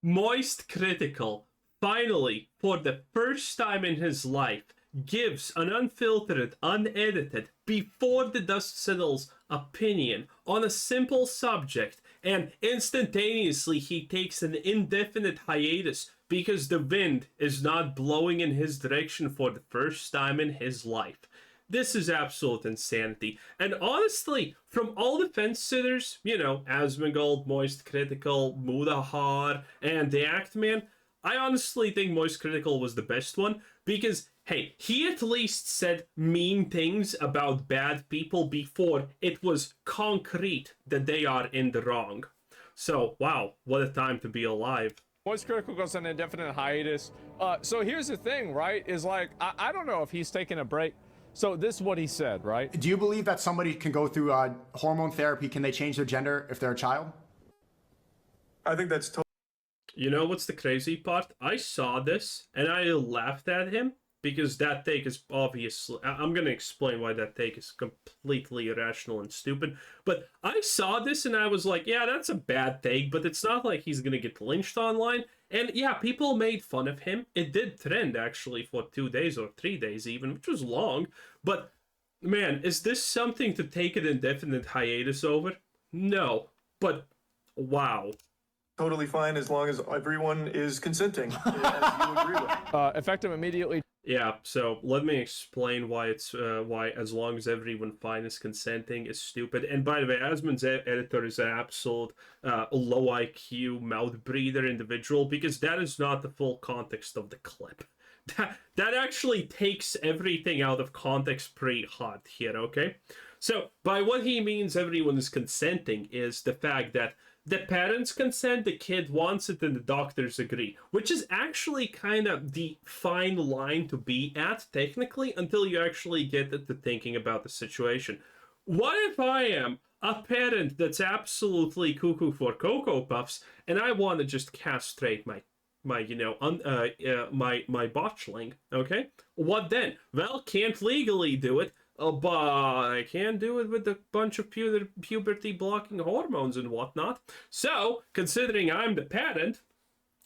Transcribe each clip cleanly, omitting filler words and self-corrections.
MoistCritical, finally, for the first time in his life, gives an unfiltered, unedited, before the dust settles opinion on a simple subject, and instantaneously he takes an indefinite hiatus because the wind is not blowing in his direction for the first time in his life. This is absolute insanity. And honestly, from all the fence sitters, Asmongold, MoistCritical, Mudahar, and the Actman, I honestly think MoistCritical was the best one because, hey, he at least said mean things about bad people before it was concrete that they are in the wrong. So, wow, what a time to be alive. MoistCritical goes on an indefinite hiatus. So here's the thing, right? Is like, I don't know if he's taking a break. So this is what he said, right? Do you believe that somebody can go through hormone therapy? Can they change their gender if they're a child? I think that's totally. You know what's the crazy part? I saw this and I laughed at him because that take is obviously... I'm going to explain why that take is completely irrational and stupid. But I saw this and I was like, yeah, that's a bad take, but it's not like he's going to get lynched online. And yeah, people made fun of him. It did trend, actually, for 2 days or 3 days even, which was long. But, man, is this something to take an indefinite hiatus over? No. But, wow. Totally fine as long as everyone is consenting, as you agree with. Effective immediately. Yeah, so let me explain why it's why as long as everyone fine is consenting is stupid. And by the way, Asmon's editor is an absolute low IQ mouth breather individual because that is not the full context of the clip. That actually takes everything out of context pretty hard here, okay? So by what he means everyone is consenting is the fact that the parents consent, the kid wants it, and the doctors agree. Which is actually kind of the fine line to be at, technically, until you actually get to thinking about the situation. What if I am a parent that's absolutely cuckoo for Cocoa Puffs, and I want to just castrate my botchling, okay? What then? Well, can't legally do it. But I can do it with a bunch of puberty-blocking hormones and whatnot. So, considering I'm the parent,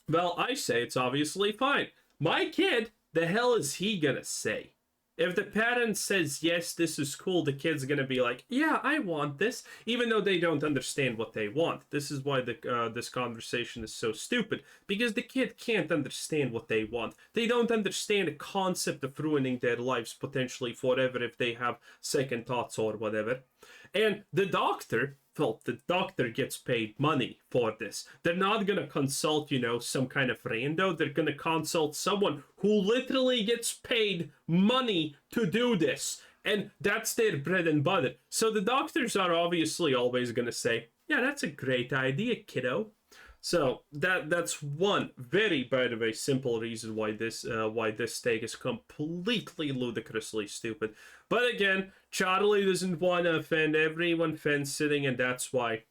well, I say it's obviously fine. My kid, the hell is he gonna say? If the parent says, yes, this is cool, the kid's gonna be like, yeah, I want this, even though they don't understand what they want. This is why this conversation is so stupid, because the kid can't understand what they want. They don't understand the concept of ruining their lives potentially forever if they have second thoughts or whatever. And the doctor, well, the doctor gets paid money for this. They're not gonna consult, some kind of rando. They're gonna consult someone who literally gets paid money to do this. And that's their bread and butter. So the doctors are obviously always gonna say, yeah, that's a great idea, kiddo. So that's one very, by the way, simple reason why this take is completely ludicrously stupid. But again, Charlie doesn't want to offend everyone fence sitting, and that's why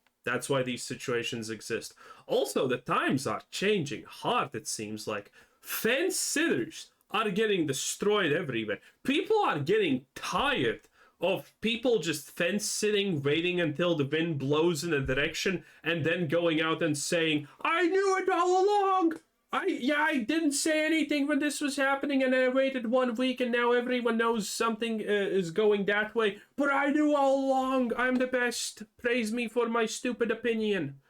these situations exist. Also, the times are changing hard, it seems like. Fence sitters are getting destroyed everywhere. People are getting tired of people just fence sitting, waiting until the wind blows in a direction, and then going out and saying, I knew it all along! I didn't say anything when this was happening, and I waited 1 week, and now everyone knows something is going that way, but I knew all along! I'm the best! Praise me for my stupid opinion!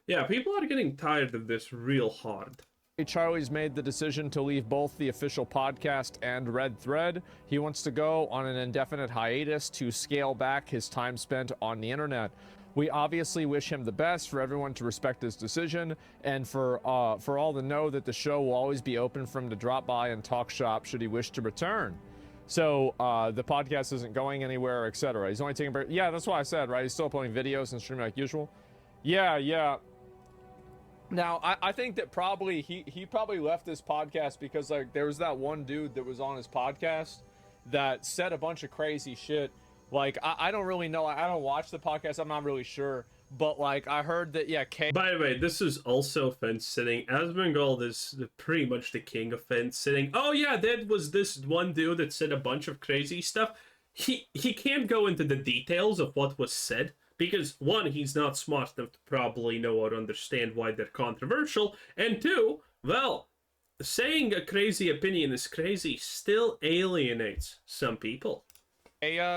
Yeah, people are getting tired of this real hard. Charlie's made the decision to leave both the official podcast and Red Thread. He wants to go on an indefinite hiatus to scale back his time spent on the internet. We obviously wish him the best, for everyone to respect his decision, and for all to know that the show will always be open for him to drop by and talk shop should he wish to return. So the podcast isn't going anywhere, etc. He's only taking a break. Yeah, that's what I said, right? He's still uploading videos and streaming like usual. Yeah. Now, I think that probably he probably left this podcast because, like, there was that one dude that was on his podcast that said a bunch of crazy shit. Like, I don't really know. I don't watch the podcast. I'm not really sure. But, like, I heard that, yeah, By the way, this is also fence sitting. Asmongold is pretty much the king of fence sitting. Oh, yeah, that was this one dude that said a bunch of crazy stuff. He can't go into the details of what was said, Because one, he's not smart enough to probably know or understand why they're controversial, and two, well, saying a crazy opinion is crazy still alienates some people.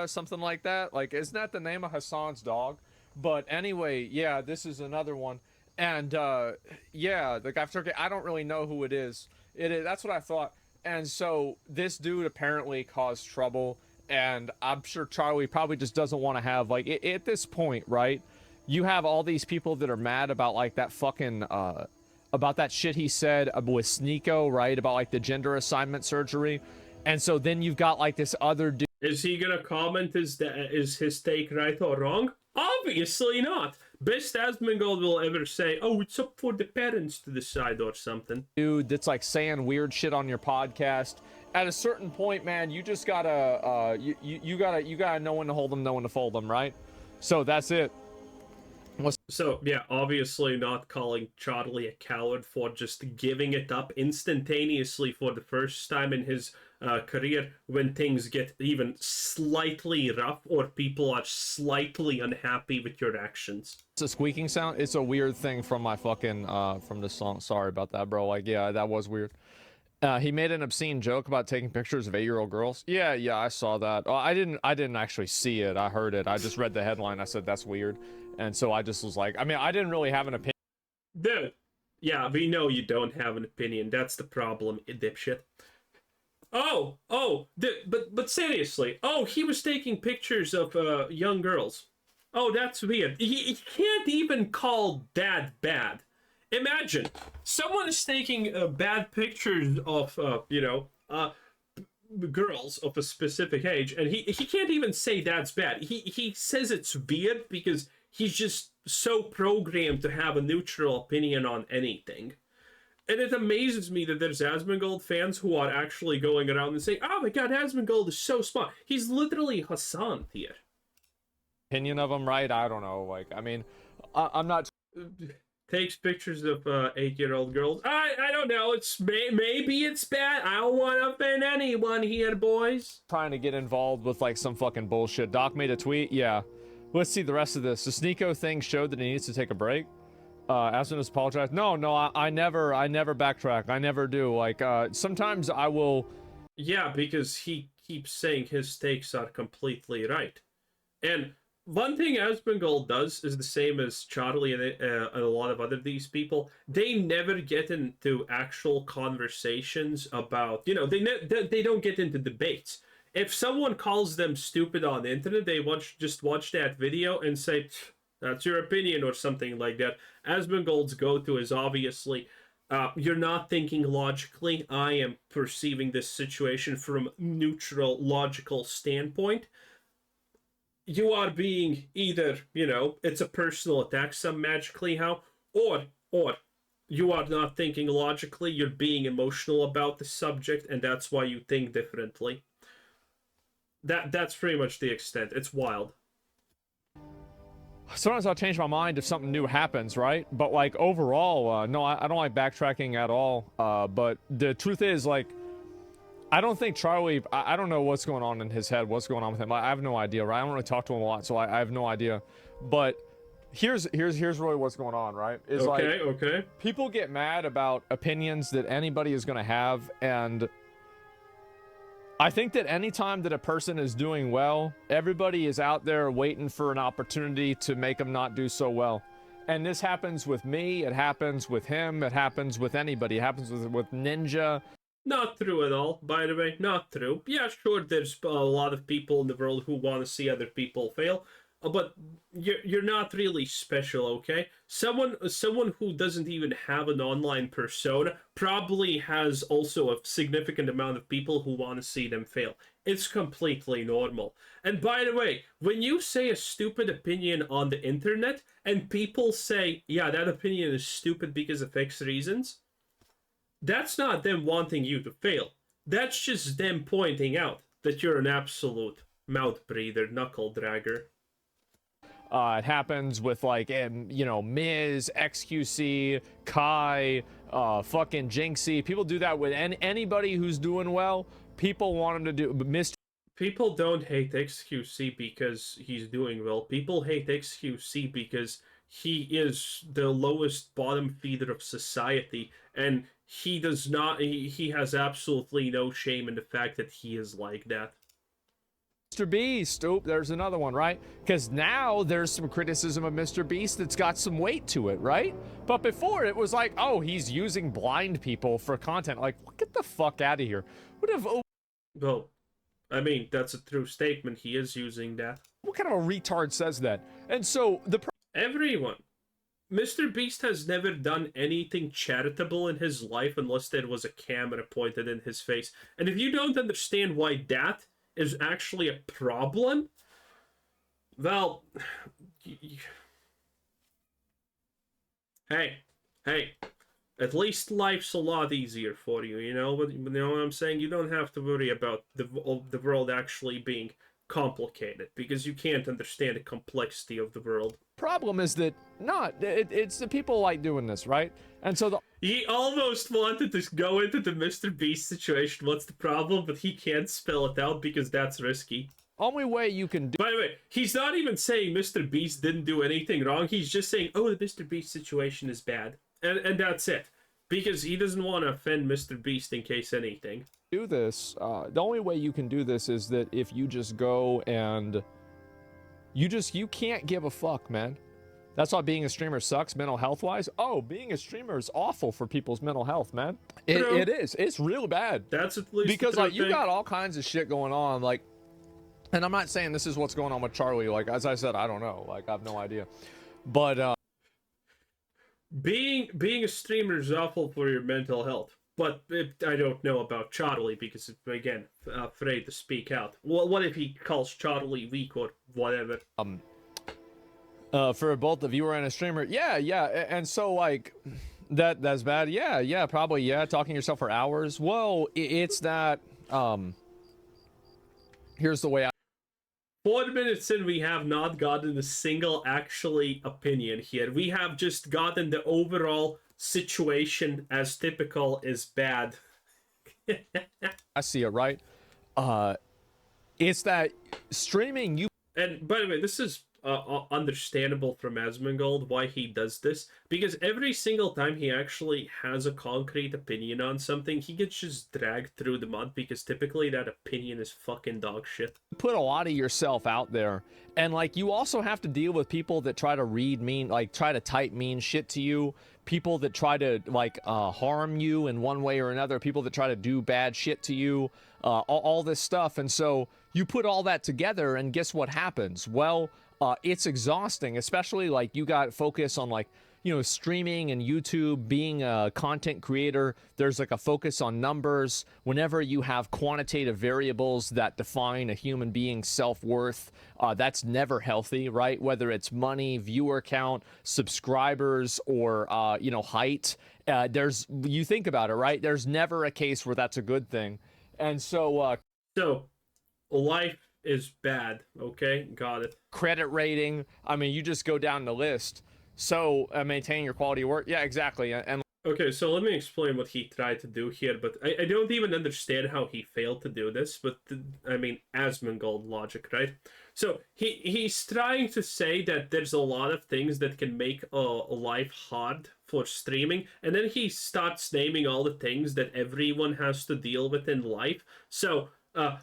Something like that. Like, isn't that the name of Hassan's dog? But anyway, yeah, this is another one. And yeah, the guy from Turkey, I don't really know who it is. That's what I thought. And so this dude apparently caused trouble, and I'm sure Charlie probably just doesn't want to have, like, at this point, right? You have all these people that are mad about, like, that fucking about that shit he said with Sneeko, right? About, like, the gender assignment surgery. And so then you've got, like, this other dude. Is he gonna comment is his take right or wrong? Obviously not. Best Asmongold will ever say, "Oh, it's up for the parents to decide" or something. Dude that's like saying weird shit on your podcast. At a certain point, man, you just gotta you gotta know when to hold them, know when to fold them, right? So that's it. So yeah, obviously not calling Charlie a coward for just giving it up instantaneously for the first time in his career when things get even slightly rough or people are slightly unhappy with your actions. It's a squeaking sound. It's a weird thing from my fucking from the song. Sorry about that, bro. Like, yeah, that was weird. He made an obscene joke about taking pictures of 8-year-old girls. Yeah, I saw that. Oh, I didn't actually see it. I heard it. I just read the headline. I said that's weird, and so I just was like, I mean, I didn't really have an opinion. Dude, yeah, we know you don't have an opinion. That's the problem, dipshit. But seriously, he was taking pictures of young girls. Oh, that's weird. He can't even call that bad. Imagine someone is taking bad pictures of girls of a specific age, and he can't even say that's bad. He says it's weird because he's just so programmed to have a neutral opinion on anything. And it amazes me that there's Asmongold fans who are actually going around and saying, "Oh my god, Asmongold is so smart. He's literally Hassan here." Opinion of him, right? I don't know. Like, I mean, I'm not. Takes pictures of 8-year-old girls. I don't know. Maybe it's bad. I don't want to offend anyone here, boys. Trying to get involved with like some fucking bullshit. Doc made a tweet. Yeah. Let's see the rest of this. The Sneeko thing showed that he needs to take a break. Aspen has apologized. No, I never backtrack. I never do. Like, sometimes I will. Yeah, because he keeps saying his takes are completely right. And one thing Asmongold does is the same as Charlie and a lot of other these people. They never get into actual conversations about, they don't get into debates. If someone calls them stupid on the internet, they just watch that video and say, "That's your opinion," or something like that. Asmongold's go-to is obviously, "You're not thinking logically. I am perceiving this situation from neutral, logical standpoint. You are being either, it's a personal attack some magically how, or you are not thinking logically, you're being emotional about the subject, and that's why you think differently." That's pretty much the extent. It's wild. Sometimes I'll change my mind if something new happens, right? But like overall, no, I don't like backtracking at all. But the truth is, like, I don't think Charlie, I don't know what's going on in his head, what's going on with him. I have no idea, right? I don't really talk to him a lot, so I have no idea. But here's really what's going on, right? Is okay. People get mad about opinions that anybody is going to have, and I think that anytime that a person is doing well, everybody is out there waiting for an opportunity to make them not do so well. And this happens with me, it happens with him, it happens with anybody, it happens with Ninja. Not true at all, by the way. Not true. Yeah, sure, there's a lot of people in the world who want to see other people fail, but you're not really special, okay? Someone who doesn't even have an online persona probably has also a significant amount of people who want to see them fail. It's completely normal. And by the way, when you say a stupid opinion on the internet and people say, "Yeah, that opinion is stupid because of X reasons," that's not them wanting you to fail. That's just them pointing out that you're an absolute mouth breather, knuckle dragger. It happens with, like, Miz, XQC, Kai, fucking Jinxie. People do that with anybody who's doing well. People want them to do. People don't hate XQC because he's doing well. People hate XQC because he is the lowest bottom feeder of society, and he does not. He has absolutely no shame in the fact that he is like that. Mr. Beast, oh, there's another one, right? Because now there's some criticism of Mr. Beast that's got some weight to it, right? But before it was like, oh, he's using blind people for content. Like, get the fuck out of here. What if? Well, I mean, that's a true statement. He is using that. What kind of a retard says that? And so Everyone. Mr. Beast has never done anything charitable in his life unless there was a camera pointed in his face. And if you don't understand why that is actually a problem, well, hey, at least life's a lot easier for you, you know? But you know what I'm saying? You don't have to worry about the world actually being complicated, because you can't understand the complexity of the world. problem is that it's the people like doing this, right? And so he almost wanted to go into the Mr. Beast situation, what's the problem, but he can't spell it out because that's risky. only way you can do. By the way, he's not even saying Mr. Beast didn't do anything wrong. He's just saying, oh, the Mr. Beast situation is bad. And that's it. Because he doesn't want to offend Mr. Beast in case anything. Do this, the only way you can do this is that if you just go and you can't give a fuck, man. That's why being a streamer sucks mental health wise. Oh, being a streamer is awful for people's mental health, man. It is. It's real bad. That's at least because like you got all kinds of shit going on, like, and I'm not saying this is what's going on with Charlie. Like, as I said, I don't know. Like, I have no idea. But being a streamer is awful for your mental health. But I don't know about Charlie because, again, afraid to speak out. What if he calls Charlie weak or whatever? For both the viewer and a streamer, yeah, and so like that's bad. Yeah, probably, yeah. Talking to yourself for hours. Well, it's that. Here's the way I. 4 minutes in, we have not gotten a single actually opinion here. We have just gotten the overall situation as typical is bad. I see it, right? It's that streaming you. And by the way, this is understandable from Asmongold why he does this, because every single time he actually has a concrete opinion on something, he gets just dragged through the mud because typically that opinion is fucking dog shit. Put a lot of yourself out there, and like you also have to deal with people that try to read mean, like try to type mean shit to you, people that try to like harm you in one way or another, people that try to do bad shit to you, all this stuff. And so you put all that together and guess what happens? Well, it's exhausting, especially like you got focus on like, you know, streaming and YouTube, being a content creator. There's like a focus on numbers. Whenever you have quantitative variables that define a human being's self-worth, that's never healthy, right? Whether it's money, viewer count, subscribers, or, you know, height, you think about it, right? There's never a case where that's a good thing. And so, life is bad, okay? Got it. Credit rating, I mean, you just go down the list. So, maintaining your quality of work, yeah, exactly. And okay, so let me explain what he tried to do here, but I don't even understand how he failed to do this, but, I mean, Asmongold logic, right? So, he's trying to say that there's a lot of things that can make a life hard for streaming, and then he starts naming all the things that everyone has to deal with in life. So,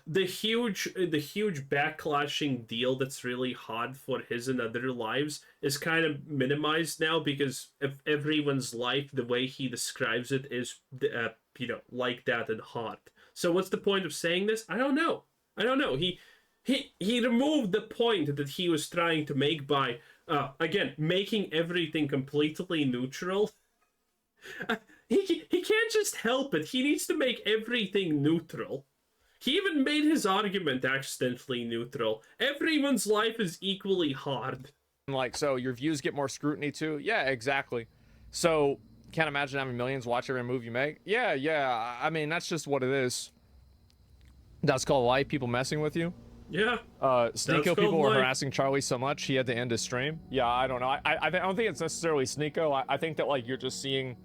the huge backlashing deal that's really hard for his and other lives is kind of minimized now because of everyone's life, the way he describes it is, you know, like that and hard. So what's the point of saying this? I don't know. He removed the point that he was trying to make by, again, making everything completely neutral. He can't just help it. He needs to make everything neutral. He even made his argument accidentally neutral. Everyone's life is equally hard. like, so your views get more scrutiny too? Yeah, exactly. So, can't imagine having millions watch every move you make? Yeah. I mean, that's just what it is. That's called life, people messing with you. Yeah. Sneeko people were harassing Charlie so much he had to end his stream. Yeah, I don't know. I don't think it's necessarily Sneeko. I think that, like, you're just seeing...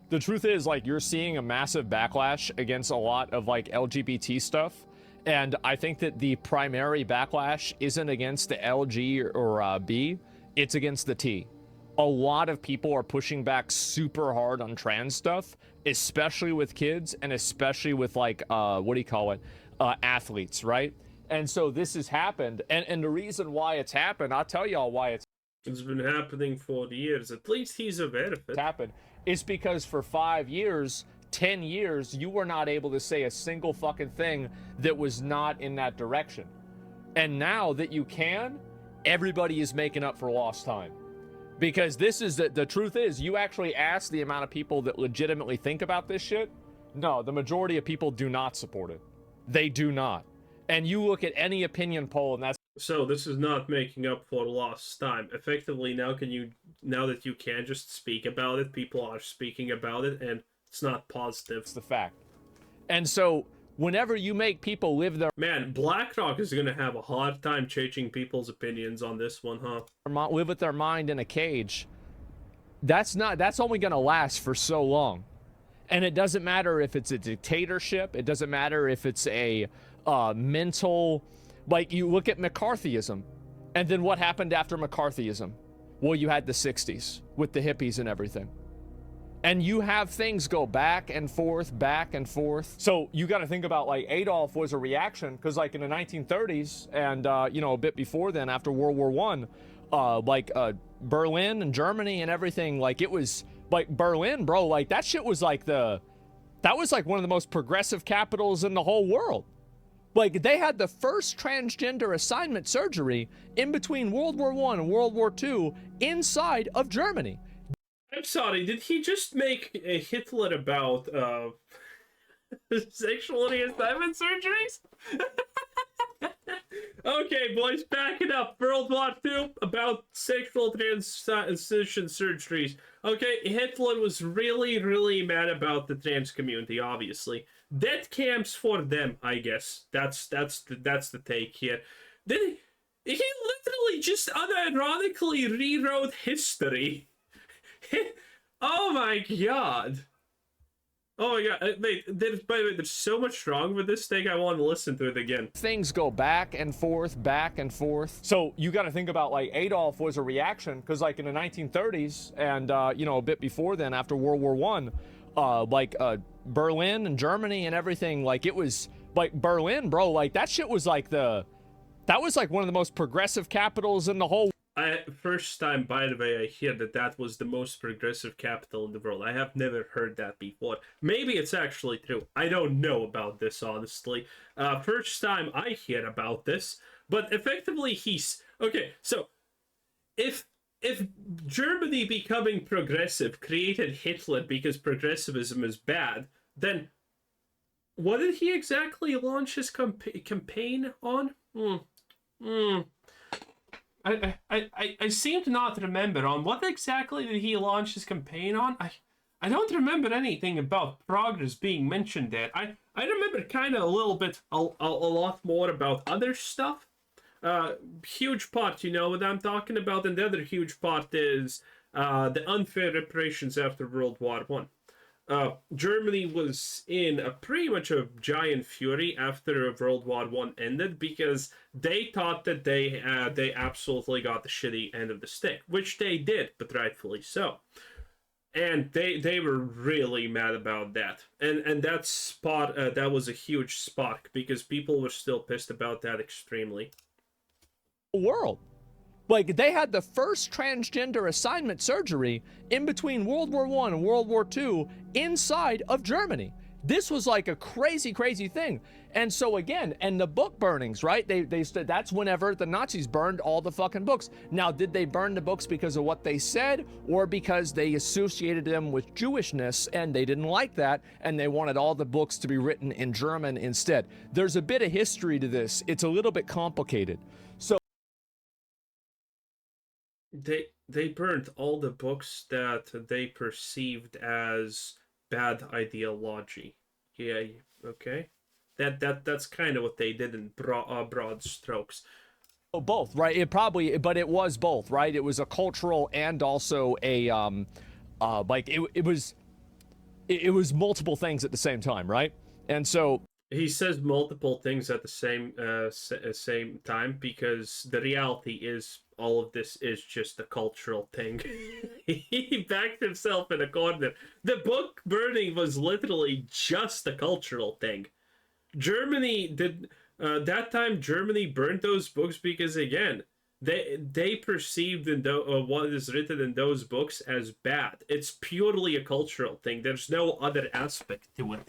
The truth is, like, you're seeing a massive backlash against a lot of, like, LGBT stuff. And I think that the primary backlash isn't against the LG or B, it's against the T. A lot of people are pushing back super hard on trans stuff, especially with kids and especially with like, athletes, right? And so this has happened. And the reason why it's happened, I'll tell y'all why it's been happening for years. At least he's aware of it. Happened. It's because for 5 years, 10 years, you were not able to say a single fucking thing that was not in that direction. And now that you can, everybody is making up for lost time. Because this is the truth is, you actually ask the amount of people that legitimately think about this shit. No, the majority of people do not support it. They do not. And you look at any opinion poll, and that's so this is not making up for lost time. Effectively, now that you can just speak about it, people are speaking about it, and it's not positive. the fact. And so whenever you make people live their Man, BlackRock is gonna have a hard time changing people's opinions on this one, huh? live with their mind in a cage, that's only gonna last for so long. And it doesn't matter if it's a dictatorship, it doesn't matter if it's a mental, like you look at McCarthyism, and then what happened after McCarthyism? Well, you had the 60s with the hippies and everything. And you have things go back and forth, back and forth. So you got to think about, like, Adolf was a reaction, because like in the 1930s and, a bit before then, after World War I, Berlin and Germany and everything, like it was like Berlin, bro, like that shit was like that was like one of the most progressive capitals in the whole world. Like, they had the first transgender assignment surgery in between World War I and World War II inside of Germany. I'm sorry, did he just make a Hitler about sexual reassignment surgeries? Okay, boys, back it up. World War II, about sexual transition surgeries. Okay, Hitler was really, really mad about the trans community, obviously. Death camps for them, I guess. That's the take here. Then he literally just unironically rewrote history. Oh my god. Oh my god. Wait, by the way, there's so much wrong with this thing, I want to listen to it again. Things go back and forth, back and forth. So you got to think about, like, Adolf was a reaction, because like in the 1930s and, a bit before then, after World War I, Berlin and Germany and everything, like it was like Berlin, bro, like that shit was like that was like one of the most progressive capitals in the whole. First time, by the way, I hear that was the most progressive capital in the world. I have never heard that before. Maybe it's actually true. I don't know about this, honestly. First time I hear about this. But effectively, okay, so if Germany becoming progressive created Hitler because progressivism is bad, then what did he exactly launch his campaign on? I seem to not remember. On what exactly did he launch his campaign on? I don't remember anything about progress being mentioned there. I remember kind of a little bit, a lot more about other stuff. Huge part, you know what I'm talking about, and the other huge part is the unfair reparations after World War I. Germany was in pretty much a giant fury after World War I ended, because they thought that they absolutely got the shitty end of the stick, which they did, but rightfully so. And they were really mad about that, and that was a huge spark, because people were still pissed about that extremely. World. Like, they had the first transgender assignment surgery in between World War I and World War II inside of Germany. This was like a crazy, crazy thing. And so again, and the book burnings, right? They said that's whenever the Nazis burned all the fucking books. Now, did they burn the books because of what they said, or because they associated them with Jewishness and they didn't like that and they wanted all the books to be written in German instead? There's a bit of history to this. It's a little bit complicated. So they burned all the books that they perceived as bad ideology. Yeah, okay. That's kind of what they did in broad strokes. Both, right? But it was both, right? It was a cultural and also a it was multiple things at the same time, right? And so He says multiple things at the same time, because the reality is all of this is just a cultural thing. He backed himself in a corner. The book burning was literally just a cultural thing. Germany did that time. Germany burnt those books because, again, they perceived what is written in those books as bad. It's purely a cultural thing. There's no other aspect to it.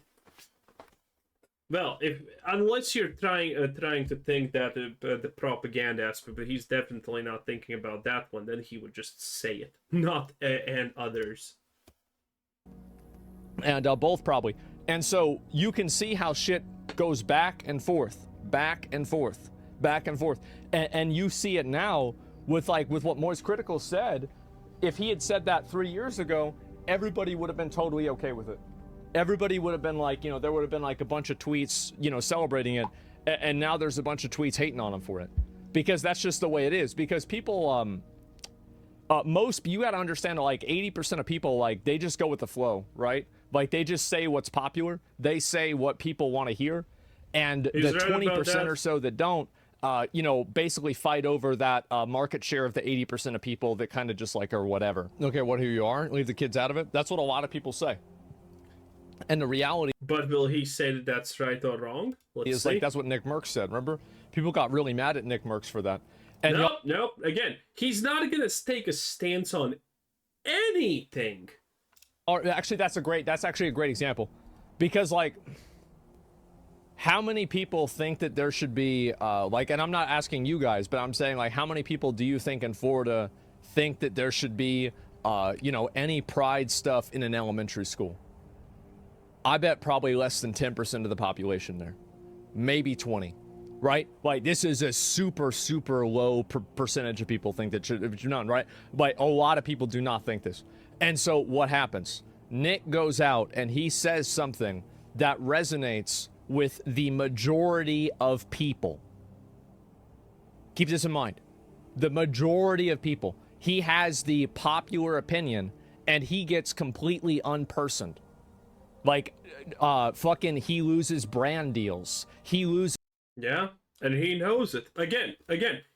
Well, unless you're trying to think that the propaganda aspect, but he's definitely not thinking about that one. Then he would just say it, not and others. And both probably. And so you can see how shit goes back and forth, back and forth, back and forth. And you see it now with what MoistCritical said. If he had said that 3 years ago, everybody would have been totally okay with it. Everybody would have been like, there would have been like a bunch of tweets, celebrating it. And now there's a bunch of tweets hating on him for it. Because that's just the way it is. Because people, you got to understand, like 80% of people, like they just go with the flow, right? Like they just say what's popular. They say what people want to hear. And the 20% or so that don't, basically fight over that market share of the 80% of people that kind of just like are whatever. Okay, who you are, leave the kids out of it. That's what a lot of people say. And the reality, but will he say that that's right or wrong? Let's see. Like that's what Nick Merckx said. Remember, people got really mad at Nick Merckx for that. And nope. Again, he's not gonna take a stance on anything. Or actually, that's actually a great example, because like, how many people think that there should be and I'm not asking you guys, but I'm saying like, how many people do you think in Florida think that there should be any pride stuff in an elementary school? I bet probably less than 10% of the population there, maybe 20, right? Like this is a super, super low percentage of people think that should not, right? But a lot of people do not think this. And so what happens? Nick goes out and he says something that resonates with the majority of people. Keep this in mind. The majority of people. He has the popular opinion and he gets completely unpersoned. Like, he loses brand deals. He loses. Yeah, and he knows it. Again,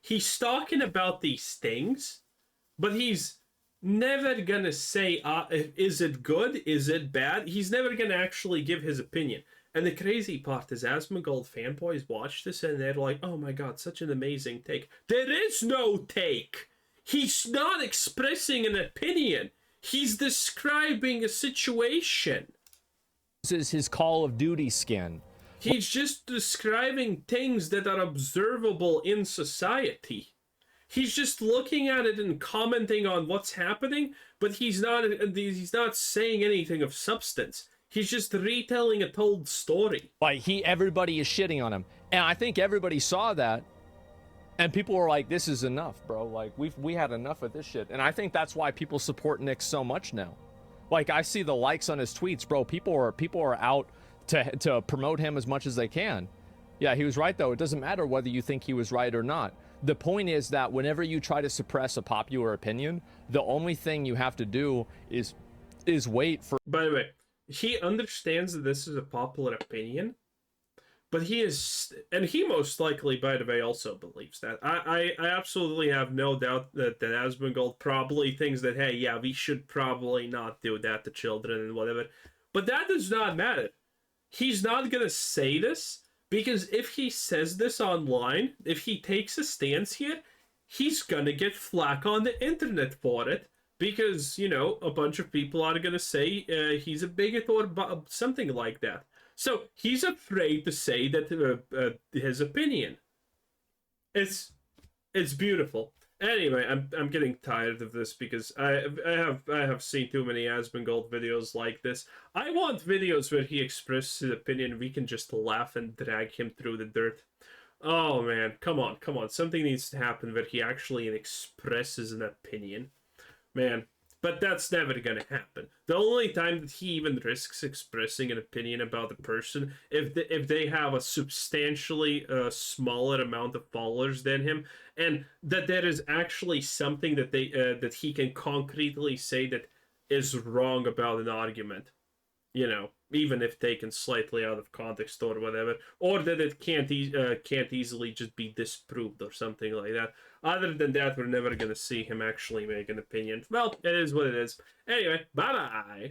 he's talking about these things, but he's never gonna say, is it good? Is it bad? He's never gonna actually give his opinion. And the crazy part is Asmongold fanboys watch this and they're like, oh my god, such an amazing take. There is no take. He's not expressing an opinion. He's describing a situation. Is his Call of Duty skin. He's just describing things that are observable in society. He's just looking at it and commenting on what's happening, but he's not saying anything of substance. He's just retelling a told story. Like everybody is shitting on him. And I think everybody saw that. And people were like, this is enough, bro. Like we had enough of this shit. And I think that's why people support Nick so much now. Like I see the likes on his tweets, bro. People are out to promote him as much as they can. Yeah, he was right though. It doesn't matter whether you think he was right or not. The point is that whenever you try to suppress a popular opinion, the only thing you have to do is wait for. By the way, he understands that this is a popular opinion, but he most likely, by the way, also believes that. I absolutely have no doubt that Asmongold probably thinks that, hey, yeah, we should probably not do that to children and whatever. But that does not matter. He's not going to say this, because if he says this online, if he takes a stance here, he's going to get flack on the internet for it. Because, a bunch of people are going to say he's a bigot or something like that. So he's afraid to say that his opinion. It's beautiful. Anyway, I'm getting tired of this because I have seen too many Asmongold videos like this. I want videos where he expresses his opinion. We can just laugh and drag him through the dirt. Oh man, come on. Something needs to happen where he actually expresses an opinion. Man, but that's never gonna happen. The only time that he even risks expressing an opinion about a person if they have a substantially smaller amount of followers than him, and that there is actually something that that he can concretely say that is wrong about an argument. you know, even if taken slightly out of context or whatever, or that it can't easily just be disproved or something like that. Other than that, we're never gonna see him actually make an opinion. Well, it is what it is. Anyway, bye bye.